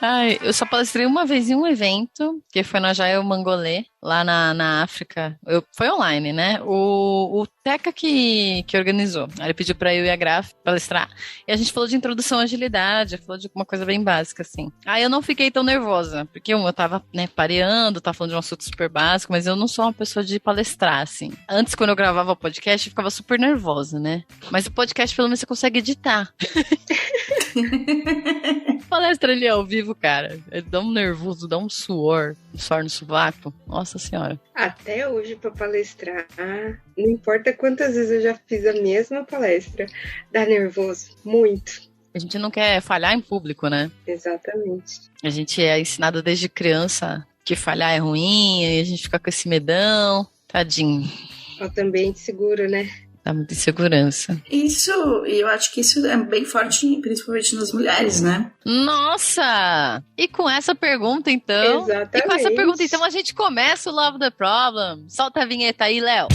Ai, eu só palestrei uma vez em um evento, que foi na Jael Mangolê, lá na África. Foi online, né? O Teca que organizou. Aí ele pediu pra eu e a Graf palestrar. E a gente falou de introdução à agilidade, falou de uma coisa bem básica, assim. Aí eu não fiquei tão nervosa, porque eu tava, né, pareando, tava falando de um assunto super básico, mas eu não sou uma pessoa de palestrar, assim. Antes, quando eu gravava o podcast, eu ficava super nervosa, né? Mas o podcast, pelo menos, você consegue editar. Palestra ali ao vivo, cara, dá um nervoso, dá um suor no sovaco. Nossa senhora. Até hoje, pra palestrar, não importa quantas vezes eu já fiz a mesma palestra, dá nervoso, muito. A gente não quer falhar em público, né? Exatamente. A gente é ensinado desde criança que falhar é ruim, e a gente fica com esse medão. Tadinho. Falta ambiente seguro, né? Dá muita insegurança. Isso, e eu acho que isso é bem forte, principalmente nas mulheres, né? Nossa! E com essa pergunta, então... Exatamente. E com essa pergunta, então, a gente começa o Love the Problem. Solta a vinheta aí, Léo.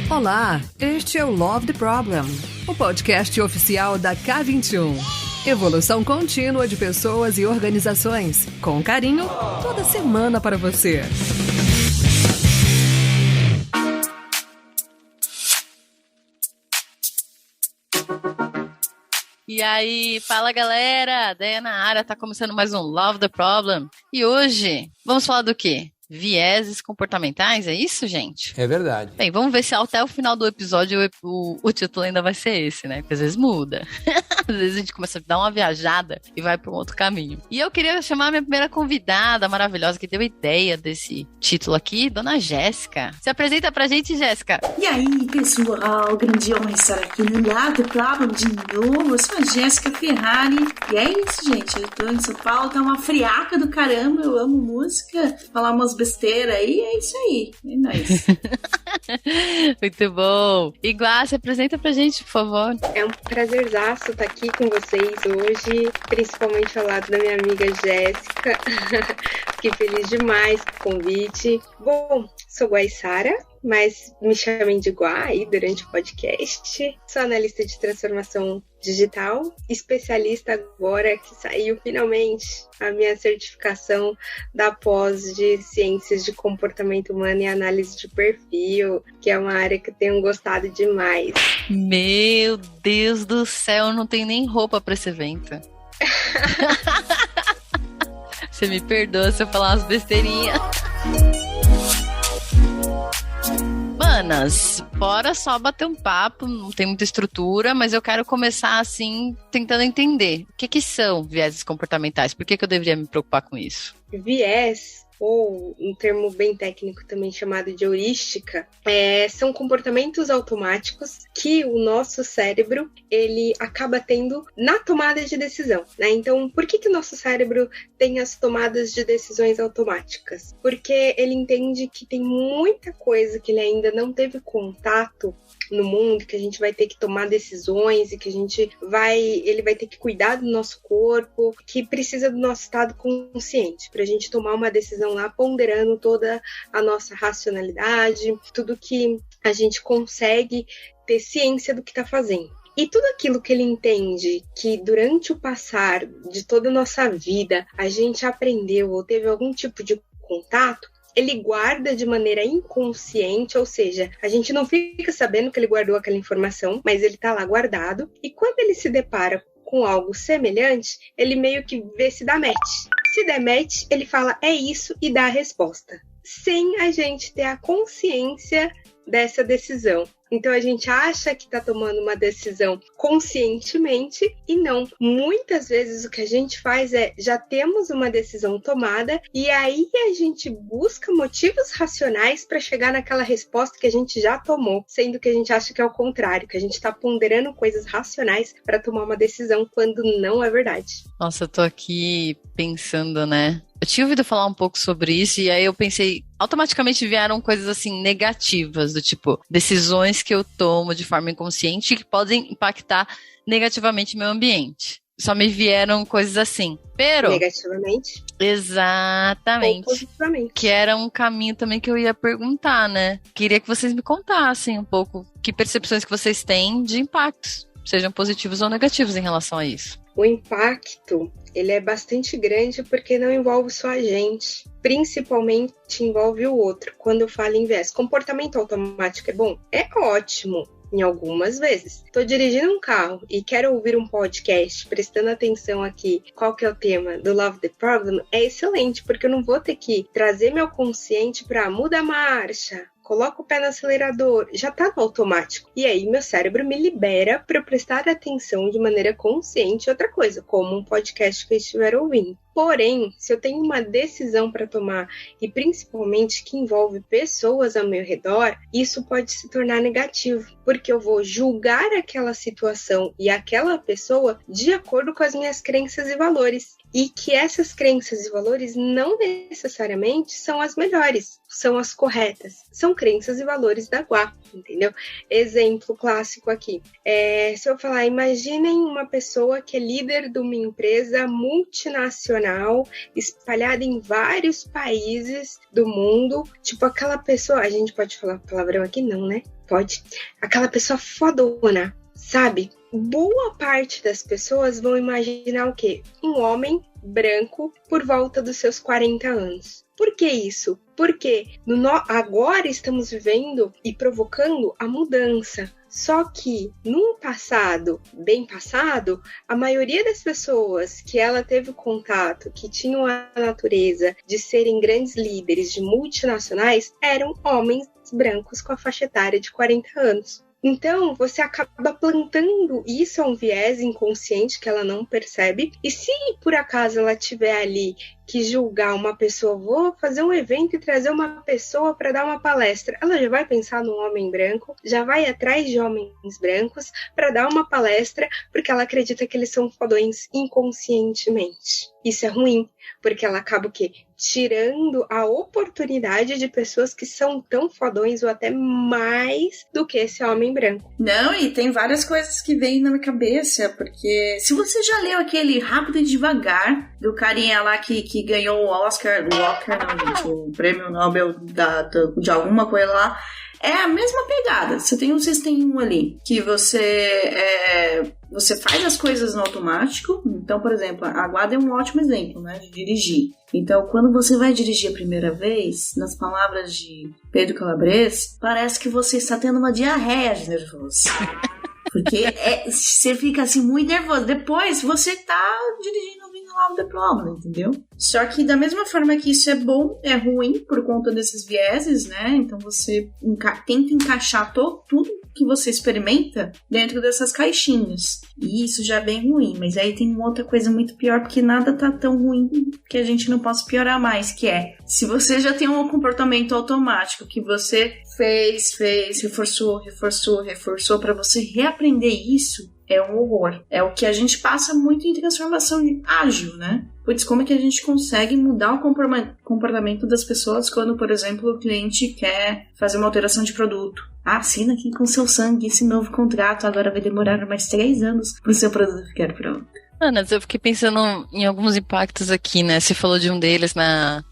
Olá, este é o Love the Problem, o podcast oficial da K21. Evolução contínua de pessoas e organizações. Com carinho, toda semana para você. E aí, fala galera, Deia na área, tá começando mais um Love the Problem. E hoje, vamos falar do quê? Vieses comportamentais, é isso, gente? É verdade. Bem, vamos ver se até o final do episódio o título ainda vai ser esse, né? Porque às vezes muda. Às vezes a gente começa a dar uma viajada e vai para um outro caminho. E eu queria chamar a minha primeira convidada maravilhosa que deu a ideia desse título aqui, Dona Jéssica. Se apresenta pra gente, Jéssica. E aí, pessoal, grande honra estar aqui no Lado Problem de novo. Eu sou a Jéssica Ferrari. E é isso, gente. Eu tô em São Paulo, tá uma friaca do caramba. Eu amo música, falar umas besteiras aí, é isso aí. É nóis. Muito bom. Igual, se apresenta pra gente, por favor. É um prazerzaço estar aqui com vocês hoje, principalmente ao lado da minha amiga Jéssica. Fiquei feliz demais com o convite. Bom, sou Guaiçara, mas me chamem de Guá aí durante o podcast. Sou analista de transformação digital, especialista agora que saiu finalmente a minha certificação da pós de Ciências de Comportamento Humano e Análise de Perfil, que é uma área que eu tenho gostado demais. Meu Deus do céu, eu não tenho nem roupa pra esse evento. Você me perdoa se eu falar umas besteirinhas. Manas, bora só bater um papo, não tem muita estrutura, mas eu quero começar assim, tentando entender o que são vieses comportamentais, por que eu deveria me preocupar com isso? Viés, ou um termo bem técnico também chamado de heurística, são comportamentos automáticos que o nosso cérebro ele acaba tendo na tomada de decisão, né? Então, por que o nosso cérebro tem as tomadas de decisões automáticas? Porque ele entende que tem muita coisa que ele ainda não teve contato no mundo, que a gente vai ter que tomar decisões e que ele vai ter que cuidar do nosso corpo, que precisa do nosso estado consciente, para a gente tomar uma decisão lá, ponderando toda a nossa racionalidade, tudo que a gente consegue ter ciência do que está fazendo. E tudo aquilo que ele entende que durante o passar de toda a nossa vida a gente aprendeu ou teve algum tipo de contato, ele guarda de maneira inconsciente, ou seja, a gente não fica sabendo que ele guardou aquela informação, mas ele está lá guardado, e quando ele se depara com algo semelhante, ele meio que vê se dá match. Se der match, ele fala, é isso, e dá a resposta, sem a gente ter a consciência dessa decisão. Então a gente acha que está tomando uma decisão conscientemente e não. Muitas vezes o que a gente faz é, já temos uma decisão tomada e aí a gente busca motivos racionais para chegar naquela resposta que a gente já tomou, sendo que a gente acha que é o contrário, que a gente está ponderando coisas racionais para tomar uma decisão quando não é verdade. Nossa, eu tô aqui pensando, né? Eu tinha ouvido falar um pouco sobre isso e aí eu pensei, automaticamente vieram coisas assim negativas, do tipo, decisões que eu tomo de forma inconsciente que podem impactar negativamente o meu ambiente. Só me vieram coisas assim. Pero... Negativamente? Exatamente. Ou positivamente. Que era um caminho também que eu ia perguntar, né? Queria que vocês me contassem um pouco que percepções que vocês têm de impactos sejam positivos ou negativos em relação a isso. O impacto, ele é bastante grande porque não envolve só a gente, principalmente envolve o outro. Quando eu falo em viés, comportamento automático é bom? É ótimo. Em algumas vezes. Estou dirigindo um carro e quero ouvir um podcast, prestando atenção aqui, qual que é o tema do Love the Problem, é excelente, porque eu não vou ter que trazer meu consciente para mudar a marcha, coloca o pé no acelerador, já tá no automático. E aí meu cérebro me libera para eu prestar atenção de maneira consciente em outra coisa, como um podcast que eu estiver ouvindo. Porém, se eu tenho uma decisão para tomar, e principalmente que envolve pessoas ao meu redor, isso pode se tornar negativo, porque eu vou julgar aquela situação e aquela pessoa de acordo com as minhas crenças e valores. E que essas crenças e valores não necessariamente são as melhores, são as corretas. São crenças e valores da Guá, entendeu? Exemplo clássico aqui. Se eu falar, imaginem uma pessoa que é líder de uma empresa multinacional, espalhada em vários países do mundo. Tipo aquela pessoa, a gente pode falar palavrão aqui? Não, né? Pode. Aquela pessoa fodona, sabe? Boa parte das pessoas vão imaginar o quê? Um homem branco por volta dos seus 40 anos. Por que isso? Porque agora estamos vivendo e provocando a mudança. Só que, num passado, bem passado, a maioria das pessoas que ela teve contato, que tinham a natureza de serem grandes líderes de multinacionais, eram homens brancos com a faixa etária de 40 anos. Então, você acaba plantando, isso é um viés inconsciente que ela não percebe, e se por acaso ela tiver ali que julgar uma pessoa, vou fazer um evento e trazer uma pessoa para dar uma palestra, ela já vai pensar num homem branco, já vai atrás de homens brancos para dar uma palestra, porque ela acredita que eles são fodões inconscientemente. Isso é ruim, porque ela acaba o quê? Tirando a oportunidade de pessoas que são tão fodões ou até mais do que esse homem branco. Não, e tem várias coisas que vêm na minha cabeça, porque se você já leu aquele Rápido e Devagar, do carinha lá que ganhou o Oscar, o prêmio Nobel de alguma coisa lá, é a mesma pegada. Vocês têm um ali, que você faz as coisas no automático. Então, por exemplo, a Guada é um ótimo exemplo, né, de dirigir. Então, quando você vai dirigir a primeira vez, nas palavras de Pedro Calabres, parece que você está tendo uma diarreia de nervoso. Porque você fica assim muito nervoso. Depois você tá dirigindo ouvindo Love the Problem, entendeu? Só que da mesma forma que isso é bom, é ruim por conta desses vieses, né? Então você tenta encaixar tudo que você experimenta dentro dessas caixinhas. E isso já é bem ruim. Mas aí tem uma outra coisa muito pior, porque nada tá tão ruim que a gente não possa piorar mais, que é, se você já tem um comportamento automático que você fez, reforçou para você reaprender isso, é um horror. É o que a gente passa muito em transformação ágil, né? Putz, como é que a gente consegue mudar o comportamento das pessoas quando, por exemplo, o cliente quer fazer uma alteração de produto? Assina aqui com seu sangue esse novo contrato, agora vai demorar mais 3 anos para o seu produto ficar pronto. Ana, eu fiquei pensando em alguns impactos aqui, né? Você falou de um deles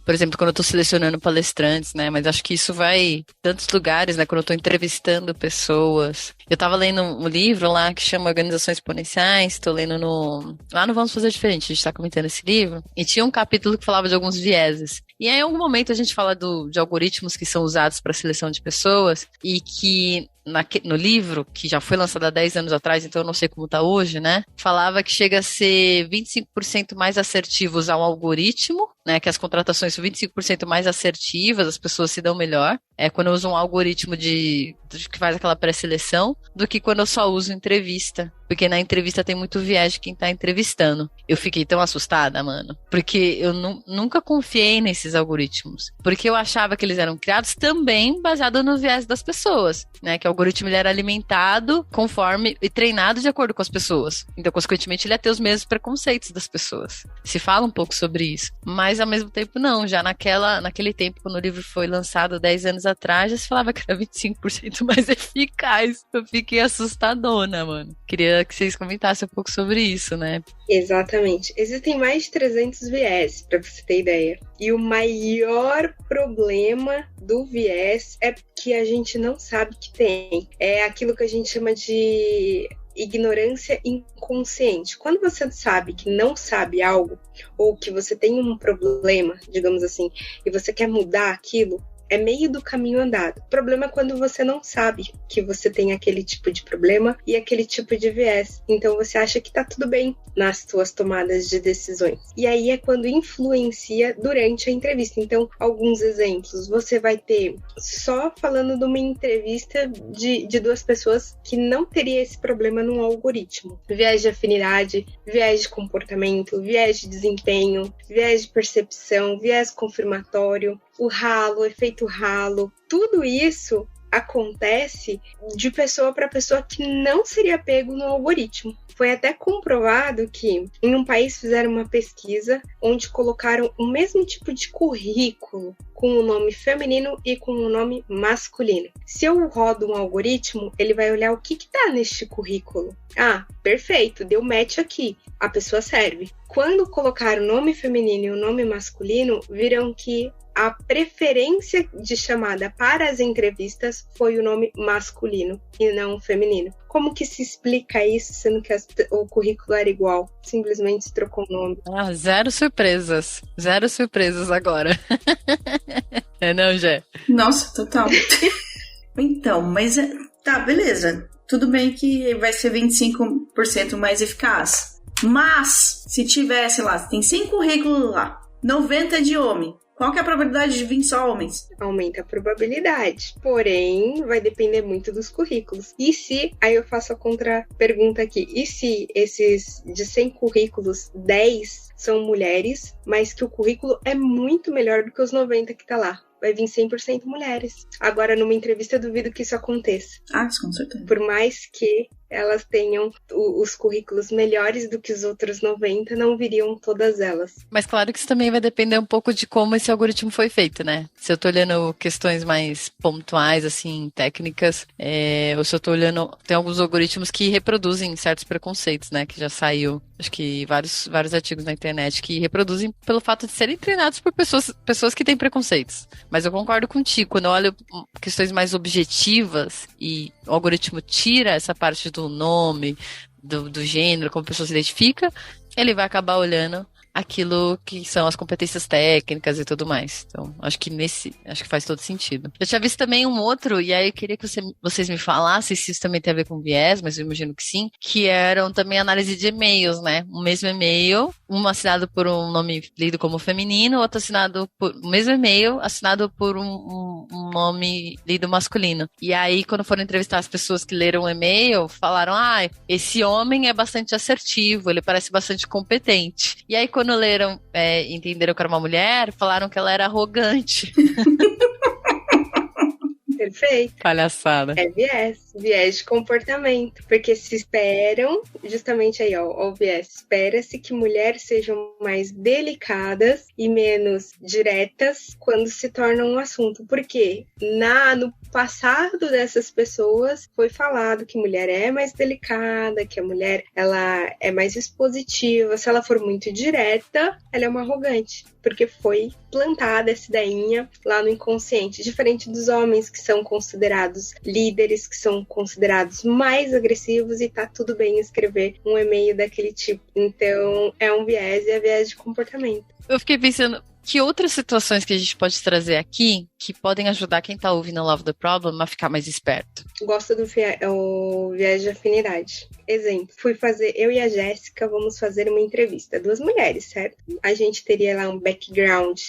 por exemplo, quando eu tô selecionando palestrantes, né? Mas acho que isso vai em tantos lugares, né? Quando eu tô entrevistando pessoas. Eu tava lendo um livro lá que chama Organizações Exponenciais, tô lendo lá no Vamos Fazer Diferente, a gente tá comentando esse livro, e tinha um capítulo que falava de alguns vieses. E aí, em algum momento, a gente fala de algoritmos que são usados para seleção de pessoas e que no livro, que já foi lançado há 10 anos atrás, então eu não sei como tá hoje, né? Falava que chega a ser 25% mais assertivo usar um algoritmo, né? Que as contratações são 25% mais assertivas, as pessoas se dão melhor. Quando eu uso um algoritmo que faz aquela pré-seleção, do que quando eu só uso entrevista. Porque na entrevista tem muito viés de quem tá entrevistando. Eu fiquei tão assustada, mano. Porque eu nunca confiei nesses algoritmos. Porque eu achava que eles eram criados também baseado no viés das pessoas, né? Que o algoritmo ele era alimentado conforme e treinado de acordo com as pessoas. Então, consequentemente, ele ia ter os mesmos preconceitos das pessoas. Se fala um pouco sobre isso. Mas, ao mesmo tempo, não. Já naquele tempo, quando o livro foi lançado 10 anos atrás, já se falava que era 25% mais eficaz. Eu fiquei assustadona, mano. Queria que vocês comentassem um pouco sobre isso, né? Exatamente. Existem mais de 300 viés, para você ter ideia. E o maior problema do viés é que a gente não sabe que tem. É aquilo que a gente chama de ignorância inconsciente. Quando você sabe que não sabe algo, ou que você tem um problema, digamos assim, e você quer mudar aquilo, é meio do caminho andado. O problema é quando você não sabe que você tem aquele tipo de problema e aquele tipo de viés. Então você acha que tá tudo bem nas suas tomadas de decisões. E aí é quando influencia durante a entrevista. Então, alguns exemplos. Você vai ter só falando de uma entrevista de duas pessoas que não teria esse problema num algoritmo. Viés de afinidade, viés de comportamento, viés de desempenho, viés de percepção, viés confirmatório, o ralo, o efeito ralo, tudo isso acontece de pessoa para pessoa que não seria pego no algoritmo. Foi até comprovado que em um país fizeram uma pesquisa onde colocaram o mesmo tipo de currículo com o nome feminino e com o nome masculino. Se eu rodo um algoritmo, ele vai olhar o que está neste currículo. Ah, perfeito, deu match aqui, a pessoa serve. Quando colocaram o nome feminino e o nome masculino, viram que a preferência de chamada para as entrevistas foi o nome masculino e não feminino. Como que se explica isso, sendo que o currículo era igual? Simplesmente se trocou o nome. Ah, zero surpresas. Zero surpresas agora. É não, Jé? Nossa, total. Então, mas tá, beleza. Tudo bem que vai ser 25% mais eficaz. Mas, se tiver, sei lá, tem 100 currículos lá, 90 de homem. Qual que é a probabilidade de vir só homens? Aumenta a probabilidade, porém vai depender muito dos currículos. E se, aí eu faço a contra-pergunta aqui, e se esses de 100 currículos, 10 são mulheres, mas que o currículo é muito melhor do que os 90 que tá lá? Vai vir 100% mulheres. Agora, numa entrevista, eu duvido que isso aconteça. Ah, com certeza. Por mais que elas tenham os currículos melhores do que os outros 90, não viriam todas elas. Mas claro que isso também vai depender um pouco de como esse algoritmo foi feito, né? Se eu tô olhando questões mais pontuais, assim, técnicas, ou se eu tô olhando... Tem alguns algoritmos que reproduzem certos preconceitos, né? Que já saiu, acho que vários artigos na internet que reproduzem pelo fato de serem treinados por pessoas que têm preconceitos. Mas eu concordo contigo, quando eu olho questões mais objetivas e o algoritmo tira essa parte do nome, do gênero, como a pessoa se identifica, ele vai acabar olhando aquilo que são as competências técnicas e tudo mais. Então, acho que faz todo sentido. Eu tinha visto também um outro, e aí eu queria que vocês me falassem se isso também tem a ver com viés, mas eu imagino que sim, que eram também análise de e-mails, né? O mesmo e-mail, um assinado por um nome lido como feminino, outro assinado por o mesmo e-mail, assinado por um nome lido masculino. E aí, quando foram entrevistar as pessoas que leram o e-mail, falaram, esse homem é bastante assertivo, ele parece bastante competente. E aí, quando leram, entenderam que era uma mulher, falaram que ela era arrogante. Perfeito. Palhaçada. É viés de comportamento, porque se esperam, justamente aí, ó, o viés, espera-se que mulheres sejam mais delicadas e menos diretas quando se tornam um assunto, porque no passado dessas pessoas foi falado que mulher é mais delicada, que a mulher ela é mais expositiva, se ela for muito direta, ela é uma arrogante, porque foi plantada essa ideinha lá no inconsciente, diferente dos homens que são considerados líderes, que são considerados mais agressivos, e tá tudo bem escrever um e-mail daquele tipo. Então, é um viés e é viés de comportamento. Eu fiquei pensando, que outras situações que a gente pode trazer aqui que podem ajudar quem tá ouvindo Love the Problem a ficar mais esperto? Gosto do viés de afinidade. Exemplo, eu e a Jéssica vamos fazer uma entrevista. 2 mulheres, certo? A gente teria lá um background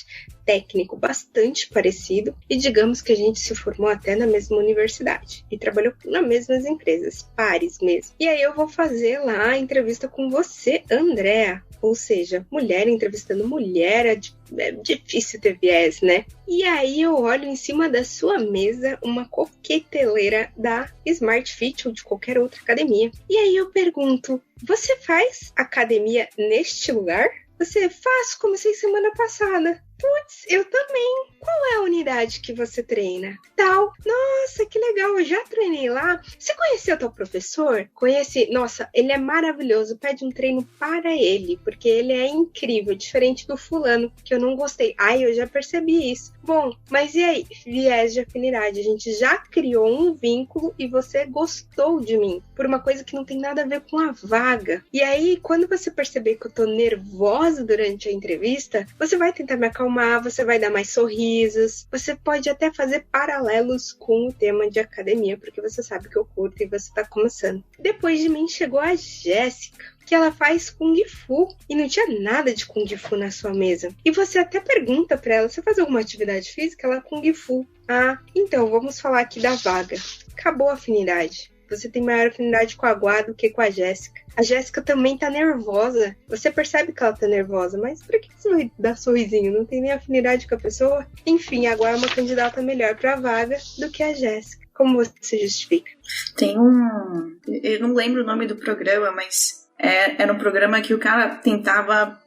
técnico bastante parecido e digamos que a gente se formou até na mesma universidade e trabalhou nas mesmas empresas, pares mesmo. E aí eu vou fazer lá a entrevista com você, Andréa. Ou seja, mulher entrevistando mulher, é difícil ter viés, né? E aí eu olho em cima da sua mesa uma coqueteleira da Smart Fit ou de qualquer outra academia. E aí eu pergunto, você faz academia neste lugar? Você faz, comecei semana passada. Putz, eu também. Qual é a unidade que você treina? Tal. Nossa, que legal, eu já treinei lá. Você conheceu teu professor? Conheci. Nossa, ele é maravilhoso. Pede um treino para ele, porque ele é incrível, diferente do fulano, que eu não gostei. Ai, eu já percebi isso. Bom, mas e aí? Viés de afinidade. A gente já criou um vínculo e você gostou de mim por uma coisa que não tem nada a ver com a vaga. E aí, quando você perceber que eu tô nervosa durante a entrevista, você vai tentar me acalmar, você vai dar mais sorrisos, você pode até fazer paralelos com o tema de academia, porque você sabe que eu curto e você tá começando. Depois de mim chegou a Jéssica, que ela faz Kung Fu, e não tinha nada de Kung Fu na sua mesa. E você até pergunta pra ela, você faz alguma atividade física? Ela, Kung Fu. Ah, então, vamos falar aqui da vaga. Acabou a afinidade. Você tem maior afinidade com a Guá do que com a Jéssica. A Jéssica também tá nervosa. Você percebe que ela tá nervosa, mas por que você vai dar sorrisinho? Não tem nem afinidade com a pessoa? Enfim, a Guá é uma candidata melhor pra vaga do que a Jéssica. Como você justifica? Tem eu não lembro o nome do programa, mas era um programa que o cara tentava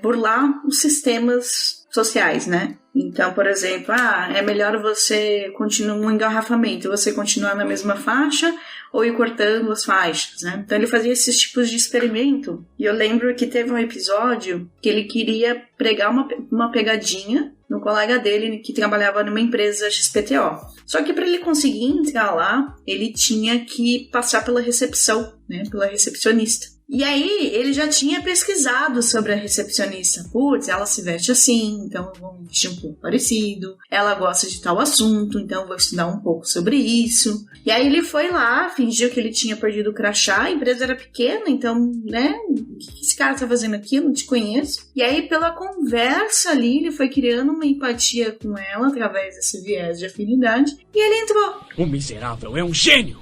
burlar os sistemas sociais, né? Então, por exemplo, é melhor você continuar um engarrafamento, você continuar na mesma faixa ou ir cortando as faixas, né? Então ele fazia esses tipos de experimento. E eu lembro que teve um episódio que ele queria pregar uma pegadinha no colega dele que trabalhava numa empresa XPTO. Só que para ele conseguir entrar lá, ele tinha que passar pela recepção, né? Pela recepcionista. E aí, ele já tinha pesquisado sobre a recepcionista. Putz, ela se veste assim, então eu vou vestir um pouco parecido. Ela gosta de tal assunto, então eu vou estudar um pouco sobre isso. E aí ele foi lá, fingiu que ele tinha perdido o crachá, a empresa era pequena, então, né, o que esse cara tá fazendo aqui? Eu não te conheço. E aí, pela conversa ali, ele foi criando uma empatia com ela, através desse viés de afinidade, e ele entrou. O miserável é um gênio!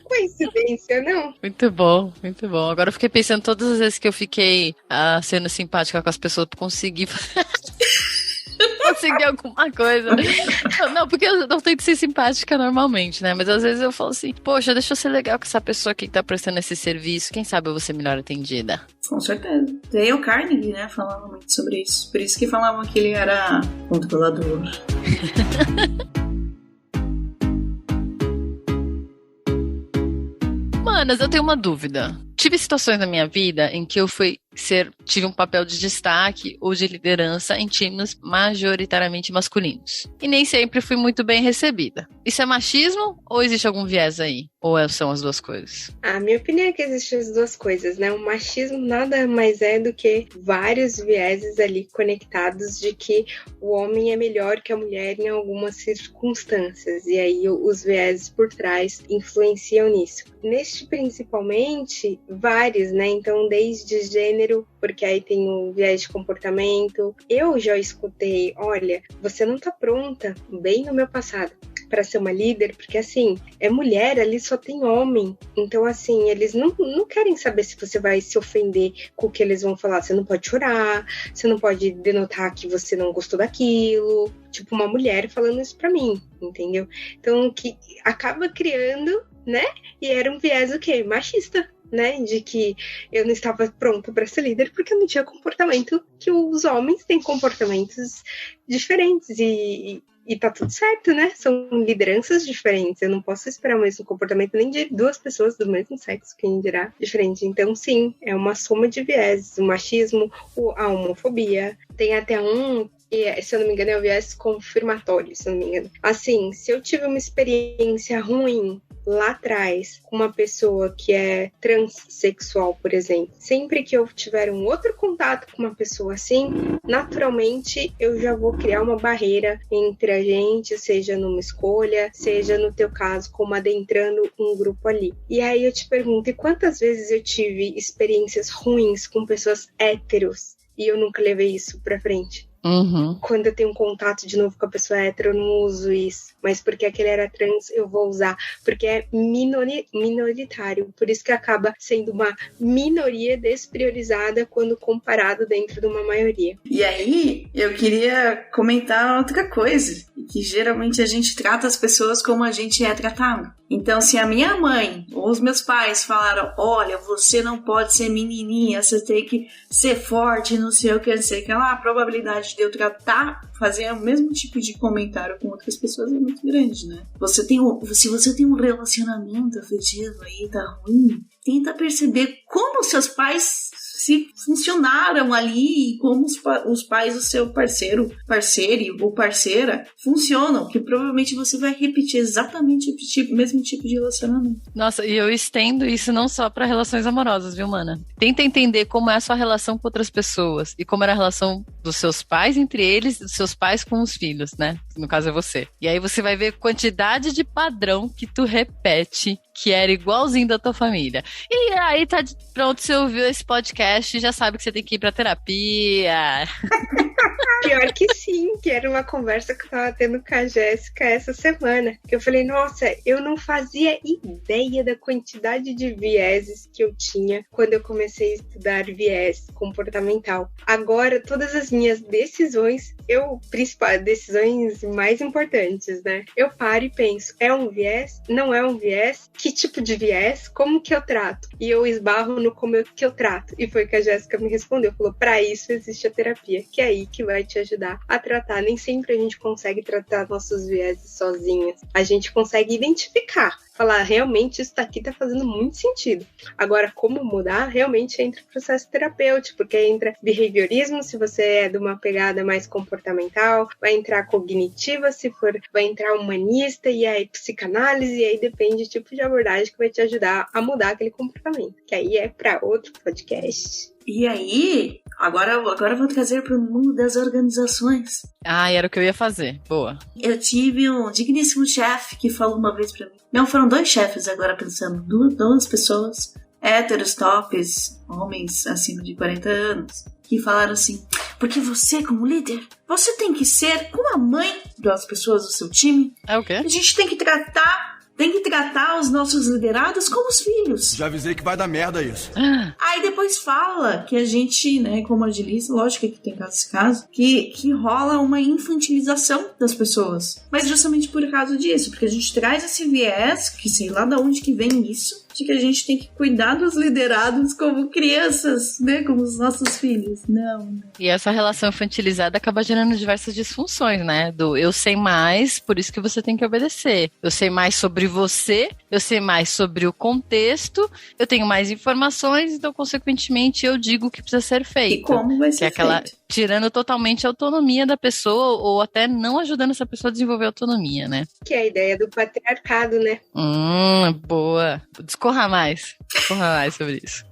Coincidência, não? Muito bom, muito bom. Agora eu fiquei pensando todas as vezes que eu fiquei sendo simpática com as pessoas pra conseguir conseguir alguma coisa. Não, porque eu não tento ser simpática normalmente, né? Mas às vezes eu falo assim, poxa, deixa eu ser legal com essa pessoa aqui que tá prestando esse serviço. Quem sabe eu vou ser melhor atendida. Com certeza. Dale Carnegie, né, falava muito sobre isso. Por isso que falavam que ele era controlador. Manas, eu tenho uma dúvida. Tive situações na minha vida em que eu tive um papel de destaque ou de liderança em times majoritariamente masculinos. E nem sempre fui muito bem recebida. Isso é machismo ou existe algum viés aí? Ou são as duas coisas? A minha opinião é que existem as duas coisas, né? O machismo nada mais é do que vários vieses ali conectados de que o homem é melhor que a mulher em algumas circunstâncias. E aí os vieses por trás influenciam nisso. Neste principalmente, vários, né? Então, desde gênero, porque aí tem o viés de comportamento. Eu já escutei, olha, você não tá pronta, bem no meu passado, para ser uma líder, porque assim, é mulher, ali só tem homem. Então, assim, eles não querem saber se você vai se ofender com o que eles vão falar. Você não pode chorar, você não pode denotar que você não gostou daquilo. Tipo, uma mulher falando isso pra mim, entendeu? Então, que acaba criando, né? E era um viés o quê? Machista. Né, de que eu não estava pronta para ser líder porque eu não tinha comportamento, que os homens têm comportamentos diferentes e tá tudo certo, né? São lideranças diferentes. Eu não posso esperar o mesmo comportamento nem de duas pessoas do mesmo sexo, quem dirá diferente. Então, sim, é uma soma de viés. O machismo, a homofobia. Tem até se eu não me engano, é o viés confirmatório, se eu não me engano. Assim, se eu tive uma experiência ruim lá atrás com uma pessoa que é transexual, por exemplo, sempre que eu tiver um outro contato com uma pessoa assim, naturalmente eu já vou criar uma barreira entre a gente, seja numa escolha, seja no teu caso, como adentrando um grupo ali. E aí eu te pergunto, e quantas vezes eu tive experiências ruins com pessoas héteros e eu nunca levei isso pra frente? Uhum. Quando eu tenho um contato de novo com a pessoa hétero, eu não uso isso. Mas porque aquele era trans, eu vou usar. Porque é minoritário. Por isso que acaba sendo uma minoria despriorizada quando comparado dentro de uma maioria. E aí, eu queria comentar outra coisa. que geralmente a gente trata as pessoas como a gente é tratado. Então, se a minha mãe ou os meus pais falaram, olha, você não pode ser menininha, você tem que ser forte, não sei o que, não sei o que lá, a probabilidade de eu fazer o mesmo tipo de comentário com outras pessoas é muito grande, né? Se você tem um relacionamento afetivo aí, tá ruim, tenta perceber como seus pais se funcionaram ali e como os pais do seu parceiro ou parceira funcionam, que provavelmente você vai repetir exatamente o mesmo tipo de relacionamento. Nossa, e eu estendo isso não só para relações amorosas, viu, mana? Tenta entender como é a sua relação com outras pessoas e como era a relação dos seus pais entre eles e dos seus pais com os filhos, né? No caso é você. E aí você vai ver quantidade de padrão que tu repete que era igualzinho da tua família. E aí tá pronto, você ouviu esse podcast e já sabe que você tem que ir pra terapia. Pior que sim, que era uma conversa que eu tava tendo com a Jéssica essa semana. Que eu falei, nossa, eu não fazia ideia da quantidade de vieses que eu tinha quando eu comecei a estudar viés comportamental. Agora, todas as minhas decisões, decisões mais importantes, né? Eu paro e penso, é um viés? Não é um viés? Que tipo de viés? Como que eu trato? E eu esbarro no como que eu trato. E foi que a Jéssica me respondeu. Falou, pra isso existe a terapia, que é aí que vai te ajudar a tratar. Nem sempre a gente consegue tratar nossos vieses sozinhas. A gente consegue identificar. Falar, realmente isso daqui tá fazendo muito sentido. Agora, como mudar? Realmente entra o processo terapêutico, porque entra behaviorismo, se você é de uma pegada mais comportamental, vai entrar cognitiva, se for, vai entrar humanista, e aí psicanálise, e aí depende do tipo de abordagem que vai te ajudar a mudar aquele comportamento, que aí é para outro podcast. E aí, agora eu vou trazer para o mundo das organizações. Ah, era o que eu ia fazer. Boa. Eu tive um digníssimo chefe que falou uma vez para mim. Não, foram 2 chefes agora pensando. 2 pessoas, héteros, tops, homens acima de 40 anos, que falaram assim, porque você, como líder, você tem que ser como a mãe das pessoas do seu time. É o quê? A gente tem que tratar os nossos liderados como os filhos. Já avisei que vai dar merda isso. Aí depois fala que a gente, né, como agilista, lógico que tem esse caso, que rola uma infantilização das pessoas. Mas justamente por causa disso, porque a gente traz esse viés, que sei lá de onde que vem isso, de que a gente tem que cuidar dos liderados como crianças, né, como os nossos filhos. Não. E essa relação infantilizada acaba gerando diversas disfunções, né? Do eu sei mais, por isso que você tem que obedecer. Eu sei mais sobre você, eu sei mais sobre o contexto, eu tenho mais informações, então, consequentemente, eu digo o que precisa ser feito. E como vai ser feito? Tirando totalmente a autonomia da pessoa, ou até não ajudando essa pessoa a desenvolver autonomia, né? Que é a ideia do patriarcado, né? Boa. Discorra mais sobre isso.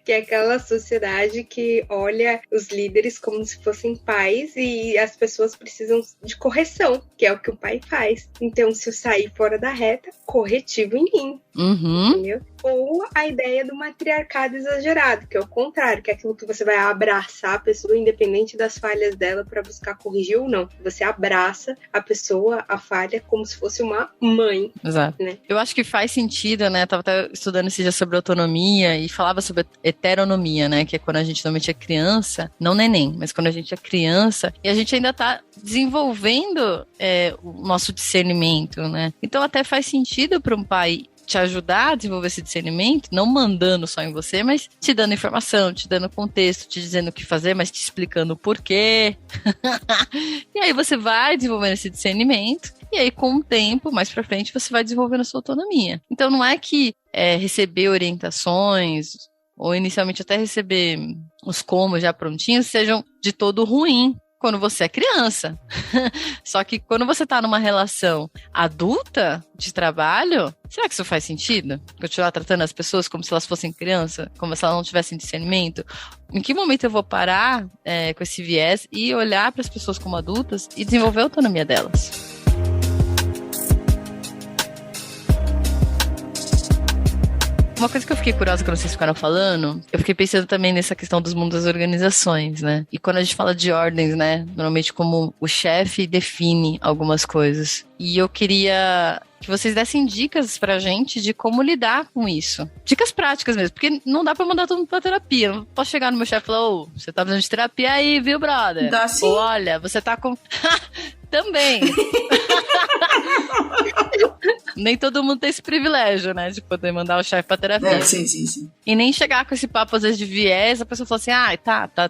Que é aquela sociedade que olha os líderes como se fossem pais e as pessoas precisam de correção, que é o que o pai faz. Então, se eu sair fora da reta, corretivo em mim. Entendeu? Ou a ideia do matriarcado exagerado, que é o contrário, que é aquilo que você vai abraçar a pessoa independente das falhas dela para buscar corrigir ou não. Você abraça a pessoa, a falha, como se fosse uma mãe. Exato. Né? Eu acho que faz sentido, né? Eu tava até estudando esse dia sobre autonomia e falava sobre heteronomia, né? Que é quando a gente normalmente é criança, não neném, mas quando a gente é criança e a gente ainda tá desenvolvendo o nosso discernimento, né? Então até faz sentido para um pai te ajudar a desenvolver esse discernimento, não mandando só em você, mas te dando informação, te dando contexto, te dizendo o que fazer, mas te explicando o porquê. E aí você vai desenvolvendo esse discernimento, e aí com o tempo, mais pra frente, você vai desenvolvendo a sua autonomia. Então não é que receber orientações, ou inicialmente até receber os comos já prontinhos, sejam de todo ruim quando você é criança. Só que quando você tá numa relação adulta de trabalho, será que isso faz sentido? Continuar tratando as pessoas como se elas fossem criança, como se elas não tivessem discernimento? Em que momento eu vou parar com esse viés e olhar para as pessoas como adultas e desenvolver a autonomia delas? Uma coisa que eu fiquei curiosa quando vocês ficaram falando, eu fiquei pensando também nessa questão dos mundos das organizações, né? E quando a gente fala de ordens, né? Normalmente como o chefe define algumas coisas. E eu queria que vocês dessem dicas pra gente de como lidar com isso. Dicas práticas mesmo, porque não dá pra mandar todo mundo pra terapia. Não posso chegar no meu chefe e falar, ô, você tá precisando de terapia aí, viu, brother? Dá sim. Ou, olha, você tá com... Também. Nem todo mundo tem esse privilégio, né? De poder mandar o chefe pra terapia. Sim. E nem chegar com esse papo, às vezes, de viés, a pessoa fala assim,